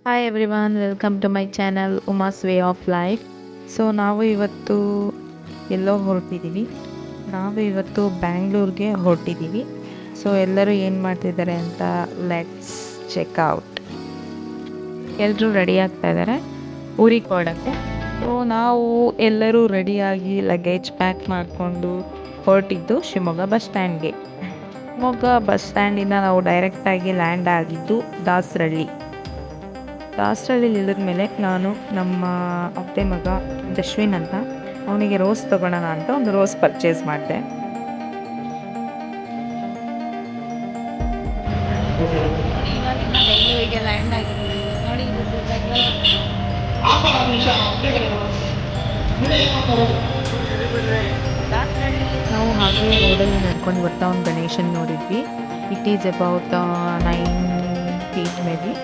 Hi everyone, welcome to my channel Uma's way of life. So ನಾವು ಇವತ್ತು ಎಲ್ಲೋ ಹೊರಟಿದ್ದೀವಿ. ನಾವು ಇವತ್ತು ಬ್ಯಾಂಗ್ಳೂರ್ಗೆ ಹೊರಟಿದ್ದೀವಿ. ಸೊ ಎಲ್ಲರೂ ಏನು ಮಾಡ್ತಿದ್ದಾರೆ ಅಂತ ಲೆಟ್ಸ್ ಚೆಕ್ ಔಟ್. ಎಲ್ಲರೂ ರೆಡಿ ಆಗ್ತಾ ಇದ್ದಾರೆ ಊರಿಗೆ ಹೊರಡೋಕ್ಕೆ. ಸೊ ನಾವು ಎಲ್ಲರೂ ರೆಡಿಯಾಗಿ ಲಗೇಜ್ ಪ್ಯಾಕ್ ಮಾಡಿಕೊಂಡು ಹೊರಟಿದ್ದು ಶಿವಮೊಗ್ಗ ಬಸ್ ಸ್ಟ್ಯಾಂಡ್ಗೆ. ಶಿವಮೊಗ್ಗ ಬಸ್ ಸ್ಟ್ಯಾಂಡಿಂದ ನಾವು ಡೈರೆಕ್ಟಾಗಿ ಲ್ಯಾಂಡ್ ಆಗಿದ್ದು ದಾಸರಳ್ಳಿಲಿ ಇಳಿದ್ಮೇಲೆ ನಾನು ನಮ್ಮ ಅತ್ತೆ ಮಗ ಜಶ್ವಿನ್ ಅಂತ, ಅವನಿಗೆ ರೋಸ್ ತೊಗೊಳೋಣ ಅಂತ ಒಂದು ರೋಸ್ ಪರ್ಚೇಸ್ ಮಾಡಿದೆ. ನಾವು ಹಾಗೆ ರೋಡಲ್ಲಿ ನಡ್ಕೊಂಡು ಬರ್ತಾ ಒಂದು ಗಣೇಶನ್ ನೋಡಿದ್ವಿ. It is about 9 feet may be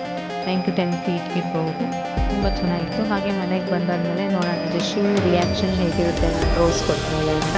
9 to 10 feet ಇರ್ಬೋದು. ತುಂಬ ಚೆನ್ನಾಗಿತ್ತು. ಹಾಗೆ ಮನೆಗೆ ಬಂದಾದಮೇಲೆ ನೋಡೋಣ ಜಶ್ಯೂ ರಿಯಾಕ್ಷನ್ ಹೇಗಿರುತ್ತೆ ನಾನು ರೋಸ್ ಕೊಟ್ಟಮೇಲೆ ಅಂತ.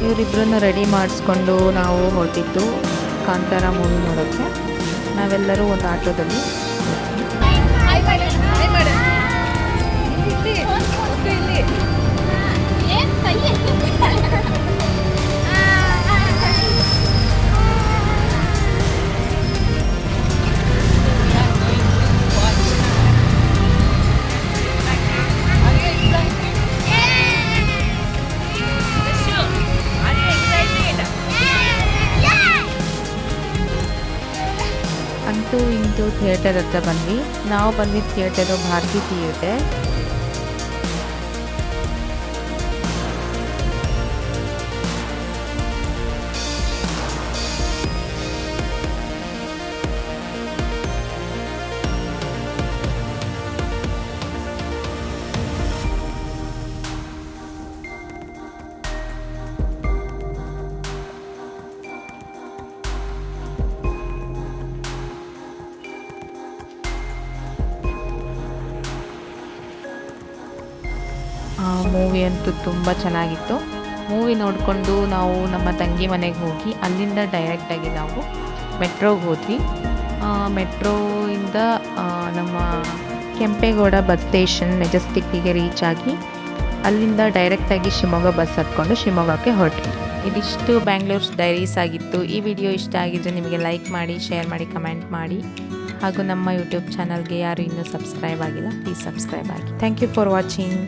ಇವರಿಬ್ಬರನ್ನ ರೆಡಿ ಮಾಡಿಸ್ಕೊಂಡು ನಾವು ಹೊರಟಿದ್ದು ಕಾಂತಾರ ಮೂವಿ ನೋಡೋಕ್ಕೆ. ನಾವೆಲ್ಲರೂ ಒಂದು ಆಟೋದಲ್ಲಿ ಅಂತೂ ಇಂತೂ ಥಿಯೇಟರ್ ಹತ್ರ ಬಂದ್ವಿ. ನಾವು ಬಂದಿದ್ದ ಥಿಯೇಟರು ಭಾರತಿ ಥಿಯೇಟರ್. ಮೂವಿ ಅಂತೂ ತುಂಬ ಚೆನ್ನಾಗಿತ್ತು. ಮೂವಿ ನೋಡಿಕೊಂಡು ನಾವು ನಮ್ಮ ತಂಗಿ ಮನೆಗೆ ಹೋಗಿ ಅಲ್ಲಿಂದ ಡೈರೆಕ್ಟಾಗಿ ನಾವು ಮೆಟ್ರೋಗೆ ಹೋದ್ವಿ. ಮೆಟ್ರೋಯಿಂದ ನಮ್ಮ ಕೆಂಪೇಗೌಡ ಬಸ್ ಸ್ಟೇಷನ್ ಮೆಜೆಸ್ಟಿಕ್ಕಿಗೆ ರೀಚ್ ಆಗಿ ಅಲ್ಲಿಂದ ಡೈರೆಕ್ಟಾಗಿ ಶಿವಮೊಗ್ಗ ಬಸ್ ಹತ್ಕೊಂಡು ಶಿವಮೊಗ್ಗಕ್ಕೆ ಹೊರಟ್ವಿ. ಇದಿಷ್ಟು ಬ್ಯಾಂಗ್ಳೂರ್ಸ್ ಡೈರೀಸ್ ಆಗಿತ್ತು. ಈ ವಿಡಿಯೋ ಇಷ್ಟ ಆಗಿದ್ದರೆ ನಿಮಗೆ ಲೈಕ್ ಮಾಡಿ, ಶೇರ್ ಮಾಡಿ, ಕಮೆಂಟ್ ಮಾಡಿ. ಹಾಗೂ ನಮ್ಮ ಯೂಟ್ಯೂಬ್ ಚಾನಲ್ಗೆ ಯಾರು ಇನ್ನೂ ಸಬ್ಸ್ಕ್ರೈಬ್ ಆಗಿಲ್ಲ, ಪ್ಲೀಸ್ ಸಬ್ಸ್ಕ್ರೈಬ್ ಆಗಿ. Thank you for watching.